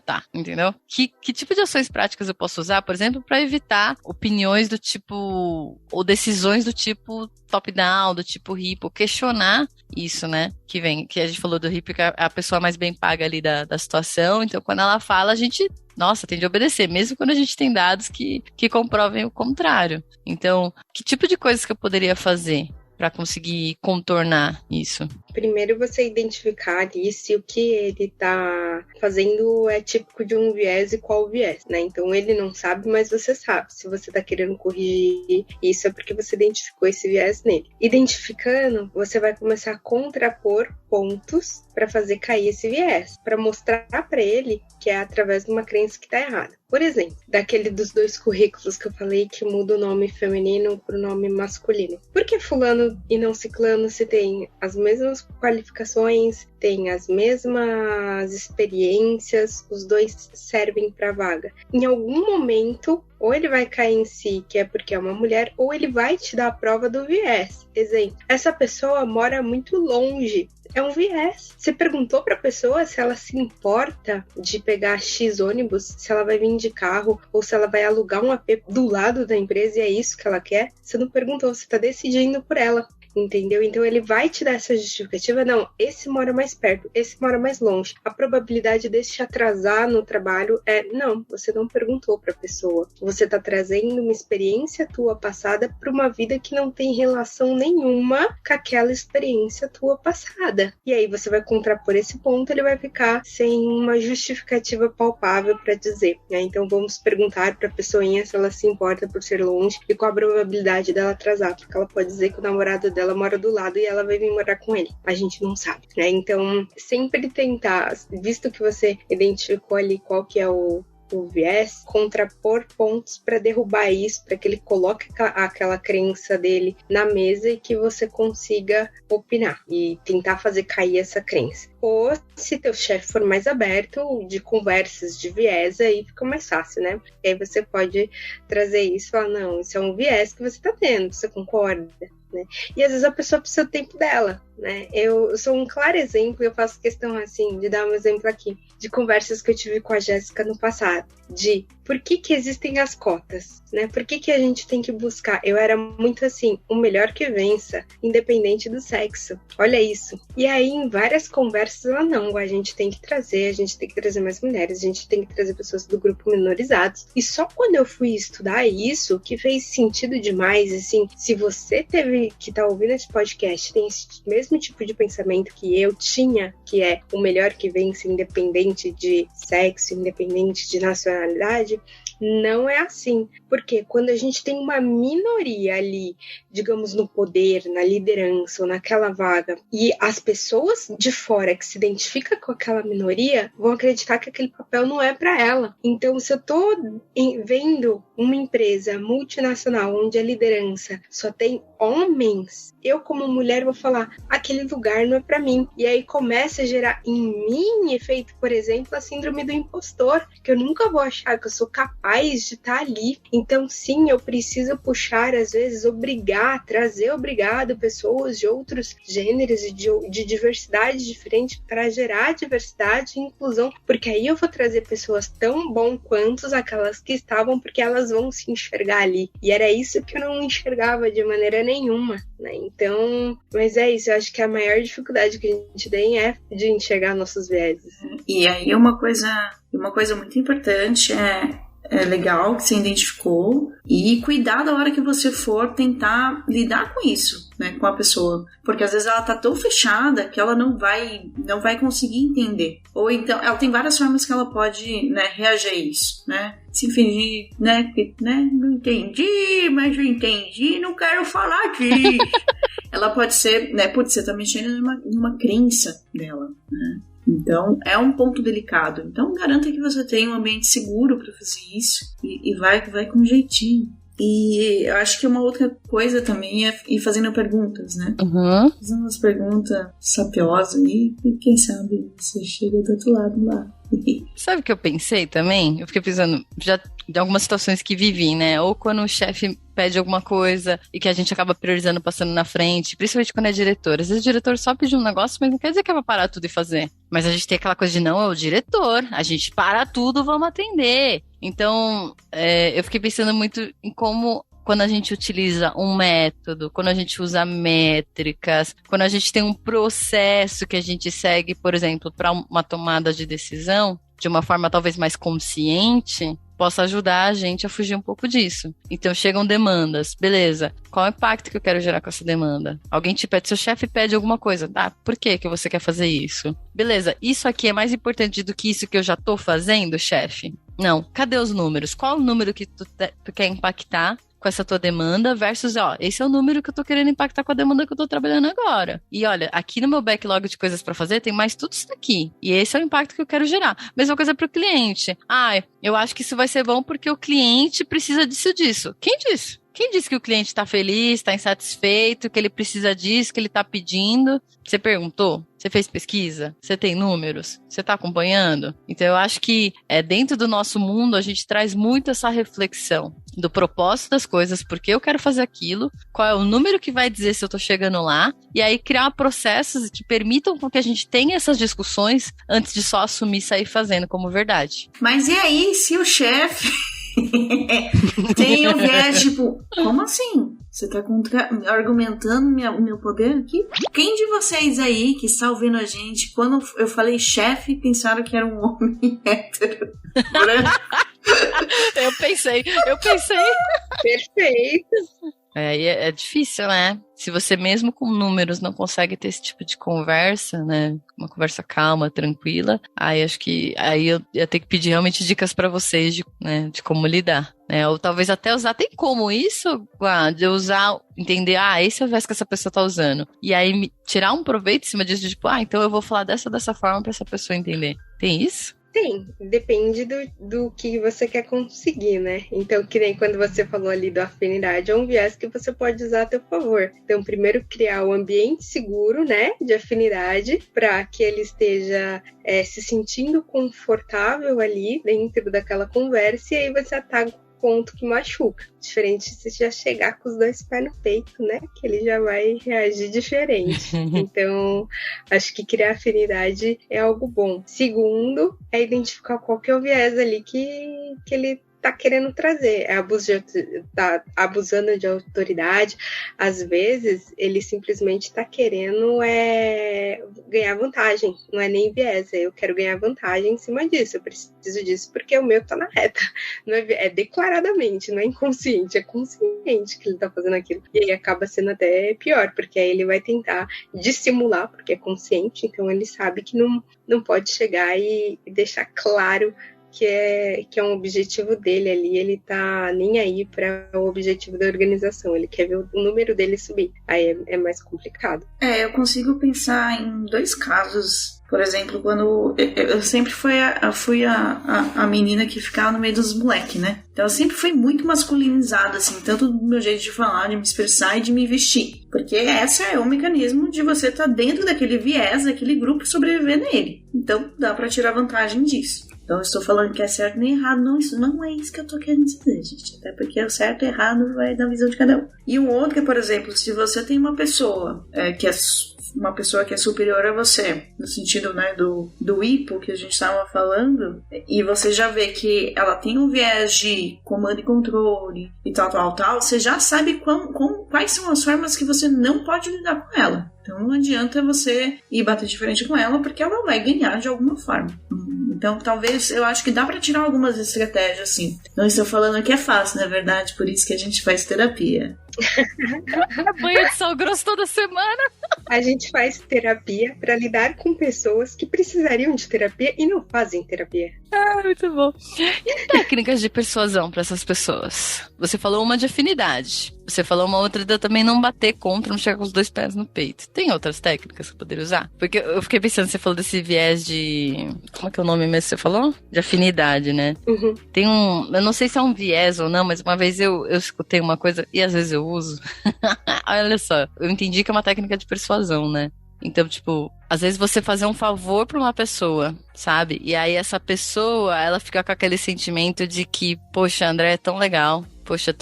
tá. Entendeu? Que tipo de ações práticas eu posso usar, por exemplo, pra evitar opiniões do tipo... ou decisões do tipo top-down, do tipo hipo, questionar isso, né? Que a gente falou do hipo, que é a pessoa mais bem paga ali da situação. Então, quando ela fala, a gente... Nossa, tem de obedecer, mesmo quando a gente tem dados que comprovem o contrário. Então, que tipo de coisas que eu poderia fazer para conseguir contornar isso? Primeiro você identificar ali se o que ele tá fazendo é típico de um viés e qual viés, né? Então ele não sabe, mas você sabe. Se você tá querendo corrigir isso é porque você identificou esse viés nele. Identificando, você vai começar a contrapor pontos para fazer cair esse viés, para mostrar para ele que é através de uma crença que tá errada. Por exemplo, daquele dos 2 currículos que eu falei que muda o nome feminino pro nome masculino. Por que fulano e não ciclano se tem as mesmas qualificações, tem as mesmas experiências, os dois servem para vaga? Em algum momento, ou ele vai cair em si, que é porque é uma mulher, ou ele vai te dar a prova do viés. Exemplo, essa pessoa mora muito longe. É um viés. Você perguntou para a pessoa se ela se importa de pegar X ônibus, se ela vai vir de carro, ou se ela vai alugar um AP do lado da empresa e é isso que ela quer? Você não perguntou, você está decidindo por ela. Entendeu? Então ele vai te dar essa justificativa, não, esse mora mais perto, esse mora mais longe. A probabilidade desse te atrasar no trabalho é, não, você não perguntou para a pessoa. Você está trazendo uma experiência tua passada para uma vida que não tem relação nenhuma com aquela experiência tua passada. E aí você vai contrapor esse ponto, ele vai ficar sem uma justificativa palpável para dizer, né? Então vamos perguntar para a pessoinha se ela se importa por ser longe e qual a probabilidade dela atrasar, porque ela pode dizer que o namorado dela mora do lado e ela vai vir morar com ele. A gente não sabe, né? Então, sempre tentar, visto que você identificou ali qual que é o viés, contrapor pontos para derrubar isso, para que ele coloque aquela crença dele na mesa e que você consiga opinar e tentar fazer cair essa crença. Ou, se teu chefe for mais aberto, de conversas de viés, aí fica mais fácil, né? E aí você pode trazer isso e falar, não, isso é um viés que você tá tendo, você concorda? Né? E às vezes a pessoa precisa do tempo dela, né? Eu sou um claro exemplo, eu faço questão assim de dar um exemplo aqui de conversas que eu tive com a Jéssica no passado, de por que existem as cotas, né? Por que a gente tem que buscar? Eu era muito assim, o melhor que vença, independente do sexo. Olha isso. E aí em várias conversas ela não, a gente tem que trazer mais mulheres, a gente tem que trazer pessoas do grupo minorizados. E só quando eu fui estudar isso que fez sentido demais, assim, se você teve que tá ouvindo esse podcast, tem esse mesmo tipo de pensamento que eu tinha, que é o melhor que vence, independente de sexo, independente de nacionalidade, não é assim. Porque quando a gente tem uma minoria ali, digamos, no poder, na liderança ou naquela vaga, e as pessoas de fora que se identificam com aquela minoria vão acreditar que aquele papel não é para ela. Então, se eu tô vendo uma empresa multinacional onde a liderança só tem homens, eu como mulher vou falar, aquele lugar não é para mim. E aí começa a gerar em mim efeito, por exemplo, a síndrome do impostor, que eu nunca vou achar que eu sou capaz de estar ali. Então sim, eu preciso puxar, às vezes, trazer obrigado pessoas de outros gêneros e de diversidade diferente para gerar diversidade e inclusão, porque aí eu vou trazer pessoas tão bom quanto aquelas que estavam, porque elas vão se enxergar ali. E era isso que eu não enxergava de maneira nenhuma, né? Então, mas é isso, eu acho que a maior dificuldade que a gente tem é de enxergar nossos vieses. E aí uma coisa muito importante é legal que você identificou e cuidar da hora que você for tentar lidar com isso, né, com a pessoa, porque às vezes ela tá tão fechada que ela não vai conseguir entender, ou então ela tem várias formas que ela pode, né, reagir a isso, né, se fingir, né, não entendi, mas eu entendi, não quero falar disso. Ela pode ser, né, você tá mexendo numa crença dela, né. Então, é um ponto delicado. Então, garanta que você tenha um ambiente seguro para fazer isso e vai com jeitinho. E eu acho que uma outra coisa também é ir fazendo perguntas, né? Uhum. Fazendo umas perguntas sapiosas e quem sabe você chega do outro lado lá. Sabe o que eu pensei também? Eu fiquei pensando já de algumas situações que vivi, né? Ou quando o chefe pede alguma coisa e que a gente acaba priorizando, passando na frente, principalmente quando é diretor. Às vezes o diretor só pediu um negócio, mas não quer dizer que vai parar tudo e fazer. Mas a gente tem aquela coisa de não, é o diretor, a gente para tudo, vamos atender. Então, eu fiquei pensando muito em como, quando a gente utiliza um método, quando a gente usa métricas, quando a gente tem um processo que a gente segue, por exemplo, para uma tomada de decisão, de uma forma talvez mais consciente, possa ajudar a gente a fugir um pouco disso. Então chegam demandas, beleza, qual é o impacto que eu quero gerar com essa demanda? Alguém te pede, seu chefe pede alguma coisa, tá, por que você quer fazer isso? Beleza, isso aqui é mais importante do que isso que eu já tô fazendo, chefe? Não, cadê os números? Qual o número que tu quer impactar com essa tua demanda versus, esse é o número que eu tô querendo impactar com a demanda que eu tô trabalhando agora. E olha, aqui no meu backlog de coisas pra fazer tem mais tudo isso daqui. E esse é o impacto que eu quero gerar. Mesma coisa pro cliente. Eu acho que isso vai ser bom porque o cliente precisa disso. Quem disse? Quem disse que o cliente está feliz, está insatisfeito, que ele precisa disso, que ele está pedindo? Você perguntou? Você fez pesquisa? Você tem números? Você está acompanhando? Então eu acho que dentro do nosso mundo a gente traz muito essa reflexão do propósito das coisas, porque eu quero fazer aquilo, qual é o número que vai dizer se eu estou chegando lá, e aí criar processos que permitam que a gente tenha essas discussões antes de só assumir e sair fazendo como verdade. Mas e aí, se o chefe tem o viés, tipo, como assim? Você tá argumentando o meu poder aqui? Quem de vocês aí que está ouvindo a gente, quando eu falei chefe, pensaram que era um homem hétero? Eu pensei. Perfeito. Aí é difícil, né? Se você mesmo com números não consegue ter esse tipo de conversa, né? Uma conversa calma, tranquila, aí acho que eu ia ter que pedir realmente dicas pra vocês de como lidar, né? Ou talvez até usar, tem como isso, de eu usar, entender, esse é o viés que essa pessoa tá usando. E aí tirar um proveito em cima disso, tipo, então eu vou falar dessa forma pra essa pessoa entender. Tem isso? Tem, depende do que você quer conseguir, né? Então, que nem quando você falou ali da afinidade, é um viés que você pode usar a teu favor. Então, primeiro criar um ambiente seguro, né, de afinidade, para que ele esteja se sentindo confortável ali dentro daquela conversa, e aí você ataca o ponto que machuca. Diferente se já chegar com os dois pés no peito, né? Que ele já vai reagir diferente. Então, acho que criar afinidade é algo bom. Segundo, é identificar qual que é o viés ali que ele tá querendo trazer. Tá abusando de autoridade. Às vezes, ele simplesmente tá querendo ganhar vantagem. Não é nem viés, eu quero ganhar vantagem em cima disso. Eu preciso disso porque o meu tá na reta. Não é declaradamente, não é inconsciente, é consciente que ele tá fazendo aquilo. E aí acaba sendo até pior, porque aí ele vai tentar dissimular, porque é consciente, então ele sabe que não pode chegar e deixar claro que é um objetivo dele ali, ele tá nem aí para o objetivo da organização, ele quer ver o número dele subir, aí é mais complicado. Eu consigo pensar em dois casos. Por exemplo, quando eu sempre fui a menina que ficava no meio dos moleques, né? Então eu sempre fui muito masculinizada, assim, tanto do meu jeito de falar, de me expressar e de me vestir. Porque esse é o mecanismo de você estar dentro daquele viés, daquele grupo e sobreviver nele. Então dá pra tirar vantagem disso. Então eu estou falando que é certo nem errado, não, isso não é isso que eu tô querendo dizer, gente. Até porque o certo e errado vai da visão de cada um. E um outro que, por exemplo, se você tem uma pessoa que é superior a você, no sentido, né, do hipo que a gente estava falando, e você já vê que ela tem um viés de comando e controle e tal, você já sabe quais são as formas que você não pode lidar com ela. Então não adianta você ir bater de frente com ela, porque ela vai ganhar de alguma forma. Então talvez, eu acho que dá pra tirar algumas estratégias, assim. Não estou falando que é fácil, na verdade, por isso que a gente faz terapia. Banho de sal grosso toda semana. A gente faz terapia para lidar com pessoas que precisariam de terapia e não fazem terapia. Ah, muito bom. E técnicas de persuasão para essas pessoas? Você falou uma de afinidade. Você falou uma outra de também não bater contra, não chegar com os 2 pés no peito. Tem outras técnicas que eu poderia usar? Porque eu fiquei pensando, você falou desse viés de... Como é que é o nome mesmo que você falou? De afinidade, né? Uhum. Tem um... Eu não sei se é um viés ou não, mas uma vez eu escutei uma coisa, e às vezes eu uso. Olha só, eu entendi que é uma técnica de persuasão, né? Então, tipo, às vezes você fazer um favor pra uma pessoa, sabe? E aí essa pessoa, ela fica com aquele sentimento de que, poxa, André é tão legal. Poxa,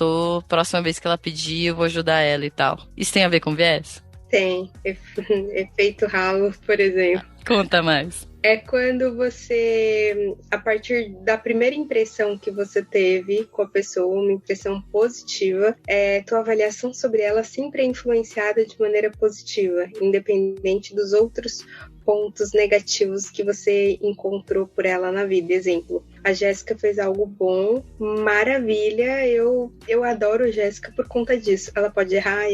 próxima vez que ela pedir, eu vou ajudar ela e tal. Isso tem a ver com viés? Tem. Efeito halo, por exemplo. Conta mais. É quando você, a partir da primeira impressão que você teve com a pessoa, uma impressão positiva, tua avaliação sobre ela sempre é influenciada de maneira positiva, independente dos outros pontos negativos que você encontrou por ela na vida. Exemplo, a Jéssica fez algo bom, maravilha, eu adoro a Jéssica por conta disso. Ela pode errar,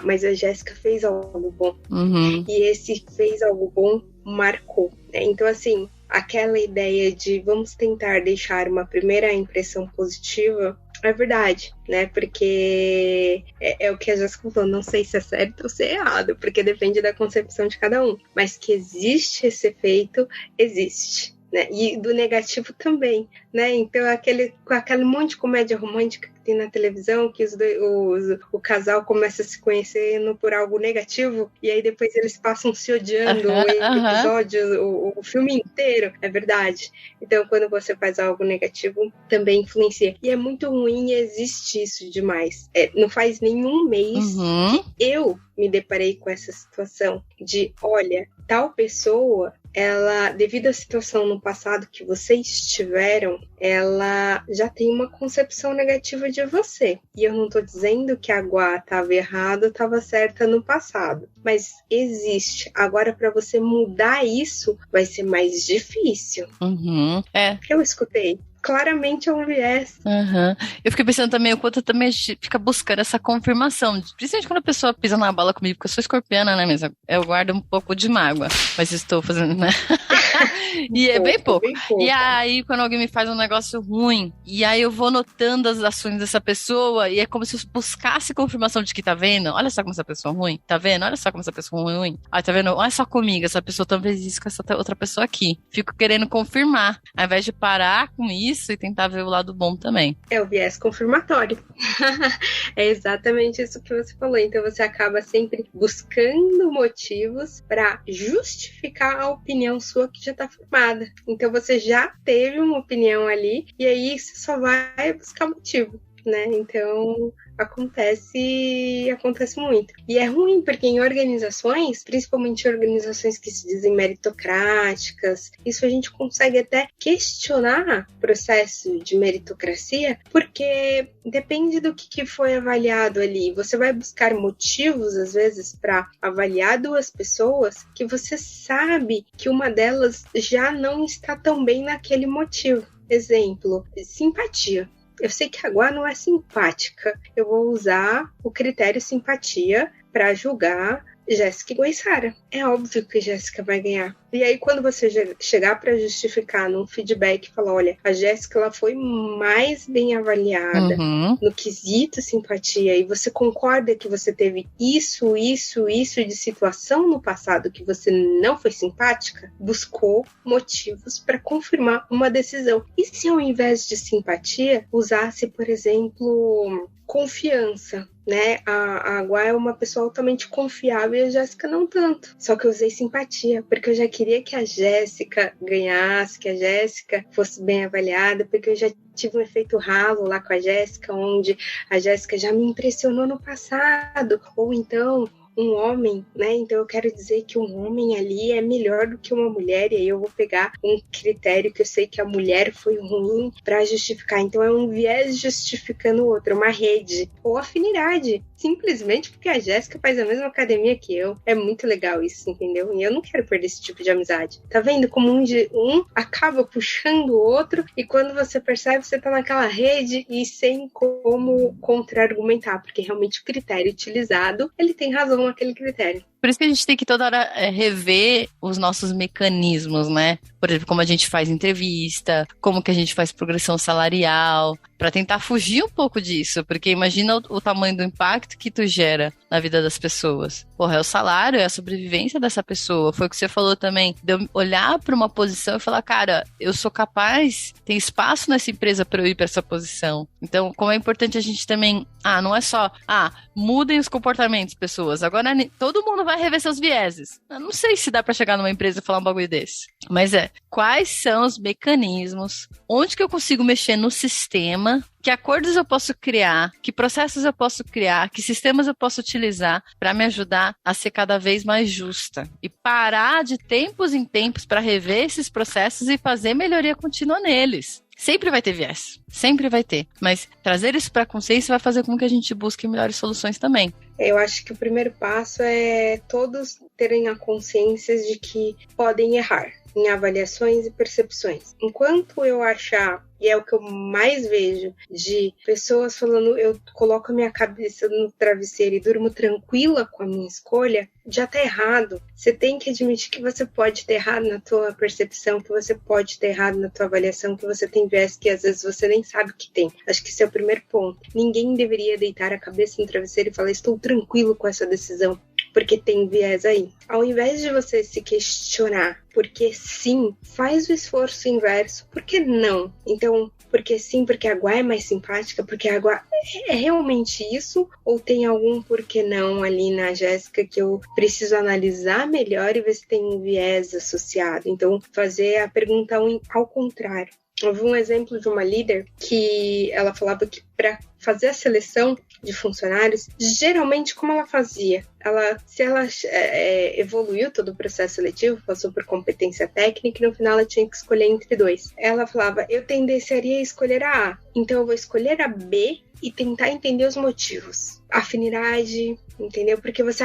mas a Jéssica fez algo bom. Uhum. E esse fez algo bom marcou. Então, assim, aquela ideia de vamos tentar deixar uma primeira impressão positiva é verdade, né? Porque é o que a Jéssica falou, não sei se é certo ou se é errado, porque depende da concepção de cada um. Mas que existe esse efeito, existe. Né? E do negativo também, né? Então, aquele monte de comédia romântica que tem na televisão, que o casal começa a se conhecendo por algo negativo, e aí depois eles passam se odiando o episódio, o filme inteiro. É verdade. Então, quando você faz algo negativo, também influencia. E é muito ruim e existe isso demais. Não faz nenhum mês que eu me deparei com essa situação de, olha, tal pessoa, ela, devido à situação no passado que vocês tiveram, ela já tem uma concepção negativa de você. E eu não tô dizendo que a Guá estava errada ou estava certa no passado, mas existe. Agora, para você mudar isso, vai ser mais difícil. Eu escutei. Claramente é um viés. Eu fiquei pensando também o quanto também a gente fica buscando essa confirmação. Principalmente quando a pessoa pisa na bola comigo, porque eu sou escorpiana, né? Mas eu guardo um pouco de mágoa. Mas estou fazendo, né? E é bem pouco. E aí, quando alguém me faz um negócio ruim, e aí eu vou notando as ações dessa pessoa, e é como se eu buscasse confirmação de que, tá vendo? Olha só como essa pessoa é ruim. Tá vendo? Olha só como essa pessoa é ruim. Tá vendo? Olha só comigo, essa pessoa também fez isso com essa outra pessoa aqui. Fico querendo confirmar, ao invés de parar com isso e tentar ver o lado bom também. É o viés confirmatório. É exatamente isso que você falou. Então você acaba sempre buscando motivos para justificar a opinião sua que já está formada. Então você já teve uma opinião ali e aí você só vai buscar motivo, né? Então acontece muito. E é ruim porque em organizações, principalmente organizações que se dizem meritocráticas, isso a gente consegue até questionar o processo de meritocracia, porque depende do que foi avaliado ali. Você vai buscar motivos, às vezes, para avaliar 2 pessoas que você sabe que uma delas já não está tão bem naquele motivo. Exemplo, simpatia. Eu sei que a Guá não é simpática. Eu vou usar o critério simpatia para julgar Jéssica e Guaiçara. É óbvio que Jéssica vai ganhar. E aí, quando você chegar para justificar num feedback e falar, olha, a Jéssica ela foi mais bem avaliada no quesito simpatia, e você concorda que você teve isso de situação no passado que você não foi simpática, buscou motivos para confirmar uma decisão. E se ao invés de simpatia, usasse, por exemplo, confiança, né? A Guá é uma pessoa altamente confiável e a Jéssica não tanto. Só que eu usei simpatia, porque eu já queria que a Jéssica ganhasse, que a Jéssica fosse bem avaliada, porque eu já tive um efeito halo lá com a Jéssica, onde a Jéssica já me impressionou no passado, ou então um homem, né? Então eu quero dizer que um homem ali é melhor do que uma mulher, e aí eu vou pegar um critério que eu sei que a mulher foi ruim para justificar. Então é um viés justificando o outro, uma rede ou afinidade. Simplesmente porque a Jéssica faz a mesma academia que eu. É muito legal isso, entendeu? E eu não quero perder esse tipo de amizade. Tá vendo como um acaba puxando o outro, e quando você percebe, você tá naquela rede e sem como contra-argumentar, porque realmente o critério utilizado, ele tem razão naquele critério. Por isso que a gente tem que toda hora rever os nossos mecanismos, né? Por exemplo, como a gente faz entrevista, como que a gente faz progressão salarial, para tentar fugir um pouco disso, porque imagina o tamanho do impacto que tu gera na vida das pessoas. Porra, é o salário, é a sobrevivência dessa pessoa. Foi o que você falou também, de eu olhar para uma posição e falar, cara, eu sou capaz, tem espaço nessa empresa para eu ir para essa posição. Então, como é importante a gente também, não é só, mudem os comportamentos, pessoas. Agora, todo mundo vai rever seus vieses. Eu não sei se dá para chegar numa empresa e falar um bagulho desse. Mas quais são os mecanismos, onde que eu consigo mexer no sistema, que acordos eu posso criar, que processos eu posso criar, que sistemas eu posso utilizar para me ajudar a ser cada vez mais justa. E parar de tempos em tempos para rever esses processos e fazer melhoria contínua neles. Sempre vai ter viés, sempre vai ter. Mas trazer isso para a consciência vai fazer com que a gente busque melhores soluções também. Eu acho que o primeiro passo é todos terem a consciência de que podem errar em avaliações e percepções. Enquanto eu achar, e é o que eu mais vejo, de pessoas falando, eu coloco a minha cabeça no travesseiro e durmo tranquila com a minha escolha, já tá errado. Você tem que admitir que você pode ter errado na tua percepção, que você pode ter errado na tua avaliação, que você tem viés que às vezes você nem sabe que tem. Acho que esse é o primeiro ponto. Ninguém deveria deitar a cabeça no travesseiro e falar, estou tranquilo com essa decisão, porque tem viés aí. Ao invés de você se questionar porque sim, faz o esforço inverso, por que não? Então, porque sim, porque a Guá é mais simpática, porque a Guá é realmente isso? Ou tem algum porquê não ali na Jéssica que eu preciso analisar melhor e ver se tem um viés associado? Então, fazer a pergunta ao contrário. Eu vi um exemplo de uma líder que ela falava que para fazer a seleção de funcionários, geralmente como ela fazia? Se ela evoluiu todo o processo seletivo, passou por competência técnica e no final ela tinha que escolher entre dois. Ela falava, eu tendenciaria a escolher a A, então eu vou escolher a B e tentar entender os motivos. Afinidade, entendeu? Porque você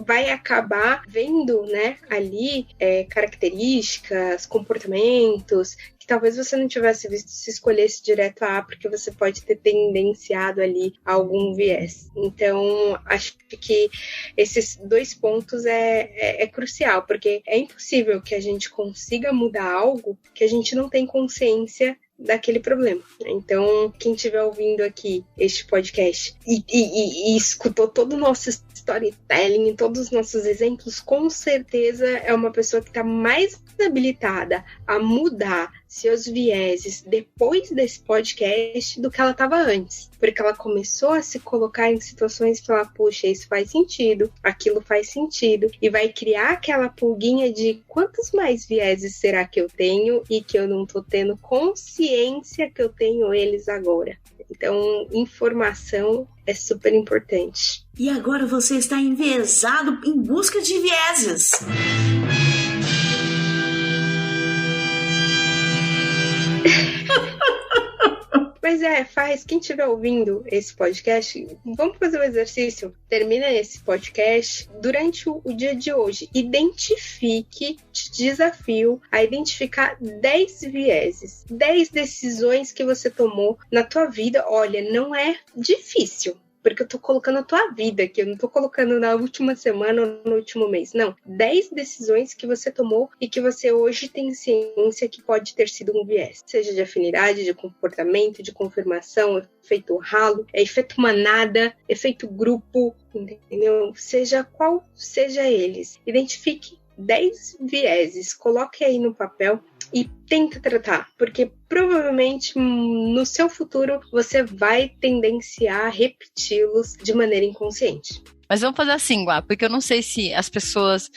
vai acabar vendo, né, ali características, comportamentos, que talvez você não tivesse visto se escolhesse direto a A, porque você pode ter tendenciado ali a algum viés. Então, acho que esses dois pontos é crucial, porque é impossível que a gente consiga mudar algo que a gente não tem consciência daquele problema. Então, quem estiver ouvindo aqui este podcast e escutou todo o nosso storytelling, todos os nossos exemplos, com certeza é uma pessoa que está mais habilitada a mudar seus vieses depois desse podcast do que ela estava antes. Porque ela começou a se colocar em situações e falar, puxa, isso faz sentido, aquilo faz sentido, e vai criar aquela pulguinha de quantos mais vieses será que eu tenho e que eu não estou tendo consciência que eu tenho eles agora. Então, informação é super importante. E agora você está enviesado em busca de vieses. Mas quem estiver ouvindo esse podcast, vamos fazer um exercício. Termina esse podcast durante o dia de hoje. Identifique, te desafio a identificar 10 vieses, 10 decisões que você tomou na tua vida. Olha, não é difícil, porque eu tô colocando a tua vida aqui, eu não tô colocando na última semana ou no último mês, não. 10 decisões que você tomou e que você hoje tem ciência que pode ter sido um viés. Seja de afinidade, de comportamento, de confirmação, efeito ralo, efeito manada, efeito grupo, entendeu? Seja qual seja eles. Identifique 10 vieses, coloque aí no papel e tenta tratar, porque provavelmente no seu futuro você vai tendenciar a repeti-los de maneira inconsciente. Mas vamos fazer assim, Guá, porque eu não sei se as pessoas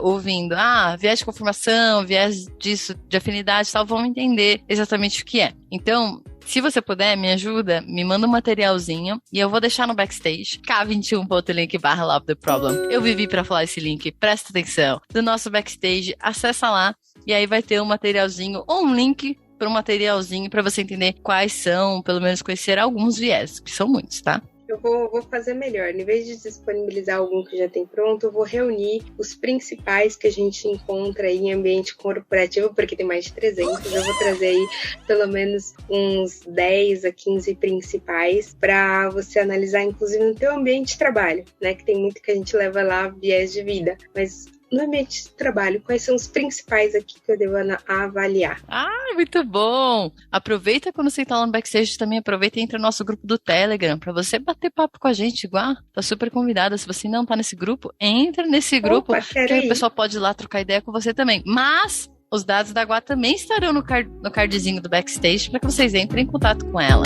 ouvindo, viés de confirmação, viés disso, de afinidade e tal, vão entender exatamente o que é. Então, Se você puder, me ajuda, me manda um materialzinho e eu vou deixar no backstage, k21.link/Love the Problem. Eu vivi pra falar esse link, presta atenção. Do nosso backstage, acessa lá e aí vai ter um materialzinho ou um link para um materialzinho para você entender quais são, pelo menos conhecer alguns viés, que são muitos, tá? Eu vou fazer melhor. Em vez de disponibilizar algum que já tem pronto, eu vou reunir os principais que a gente encontra aí em ambiente corporativo, porque tem mais de 300. Eu vou trazer aí pelo menos uns 10 a 15 principais para você analisar, inclusive no teu ambiente de trabalho, né? Que tem muito que a gente leva lá viés de vida, mas no ambiente de trabalho, quais são os principais aqui que eu devo avaliar? Ah, muito bom! Aproveita quando você está lá no backstage, também aproveita e entra no nosso grupo do Telegram, para você bater papo com a gente, igual. Tá super convidada. Se você não tá nesse grupo, entra nesse grupo, que aí o pessoal pode ir lá trocar ideia com você também. Mas os dados da Guá também estarão no cardzinho do backstage, para que vocês entrem em contato com ela.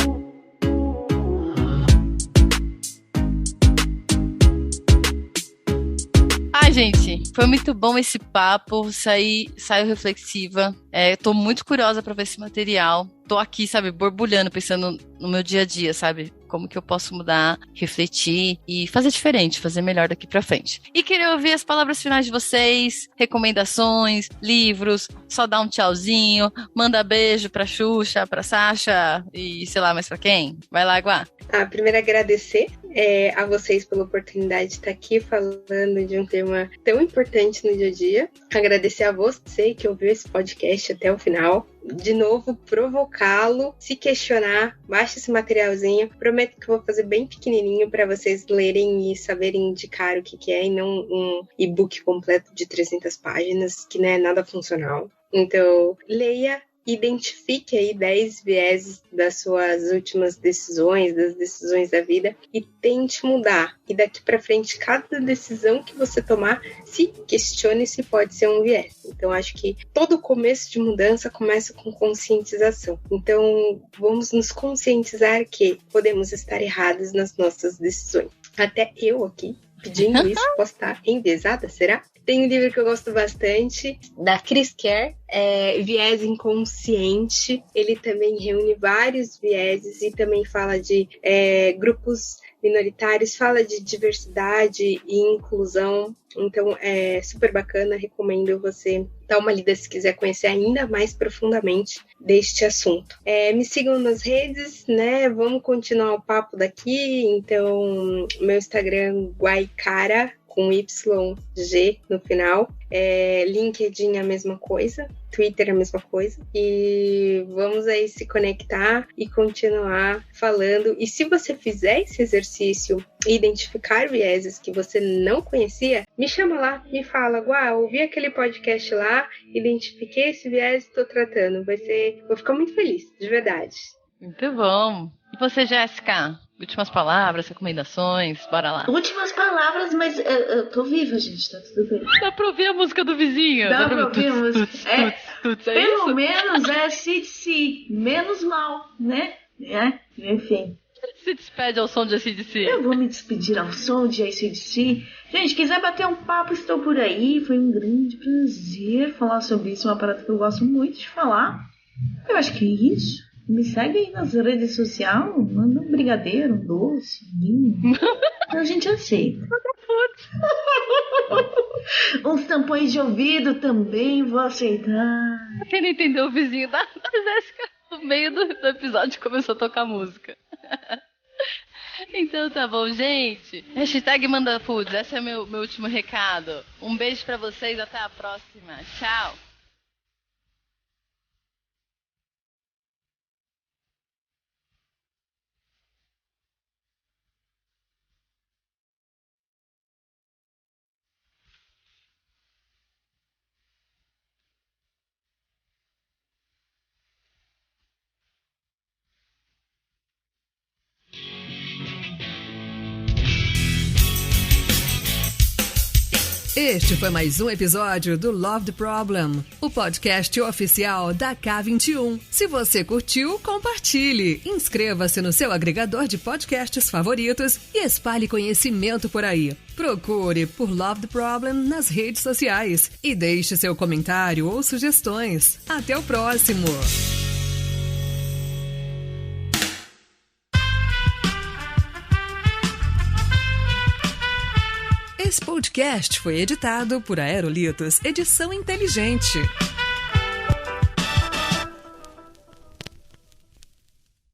Ai, gente, foi muito bom esse papo, saiu reflexiva, tô muito curiosa para ver esse material, tô aqui, sabe, borbulhando, pensando no meu dia a dia, sabe, como que eu posso mudar, refletir e fazer diferente, fazer melhor daqui pra frente. E queria ouvir as palavras finais de vocês, recomendações, livros, só dar um tchauzinho, manda beijo pra Xuxa, pra Sasha e sei lá mais pra quem. Vai lá, Guá. Primeiro agradecer a vocês pela oportunidade de estar aqui falando de um tema tão importante no dia a dia. Agradecer a você que ouviu esse podcast até o final. De novo, provocá-lo, se questionar, baixa esse materialzinho. Prometo que eu vou fazer bem pequenininho para vocês lerem e saberem indicar o que é, e não um e-book completo de 300 páginas, que não é nada funcional. Então, leia, identifique aí 10 vieses das suas últimas decisões, das decisões da vida, e tente mudar. E daqui para frente, cada decisão que você tomar, se questione se pode ser um viés. Então, acho que todo começo de mudança começa com conscientização. Então, vamos nos conscientizar que podemos estar errados nas nossas decisões. Até eu aqui, pedindo isso, posso estar enviesada, será? Tem um livro que eu gosto bastante, da Chris Kerr, Viés Inconsciente. Ele também reúne vários vieses e também fala de grupos minoritários, fala de diversidade e inclusão. Então, é super bacana, recomendo você dar uma lida se quiser conhecer ainda mais profundamente deste assunto. Me sigam nas redes, né? Vamos continuar o papo daqui. Então, meu Instagram, Guaicara, com YG no final. LinkedIn a mesma coisa, Twitter a mesma coisa. E vamos aí se conectar e continuar falando. E se você fizer esse exercício e identificar vieses que você não conhecia, me chama lá, me fala, ouvi aquele podcast lá, identifiquei esse viés e estou tratando. Vou ficar muito feliz, de verdade. Muito bom. E você, Jéssica? Últimas palavras, recomendações, bora lá. Últimas palavras, mas eu tô viva, gente, tá tudo bem. Dá pra ouvir a música do vizinho. Dá pra ouvir a música. Pelo isso? menos CDC, menos mal, né? Enfim. Se despede ao som de AC/DC. Eu vou me despedir ao som de AC/DC. Gente, quiser bater um papo, estou por aí. Foi um grande prazer falar sobre isso, uma parada que eu gosto muito de falar. Eu acho que é isso. Me segue aí nas redes sociais, manda um brigadeiro, um doce, um vinho. A gente aceita. Uns tampões de ouvido também vou aceitar. Quem não entendeu, o vizinho da Jéssica no meio do episódio começou a tocar música. Então tá bom, gente. Hashtag Manda Foods, esse é meu último recado. Um beijo pra vocês, até a próxima. Tchau. Este foi mais um episódio do Love the Problem, o podcast oficial da K21. Se você curtiu, compartilhe, inscreva-se no seu agregador de podcasts favoritos e espalhe conhecimento por aí. Procure por Love the Problem nas redes sociais e deixe seu comentário ou sugestões. Até o próximo! Esse podcast foi editado por Aerolitos Edição Inteligente.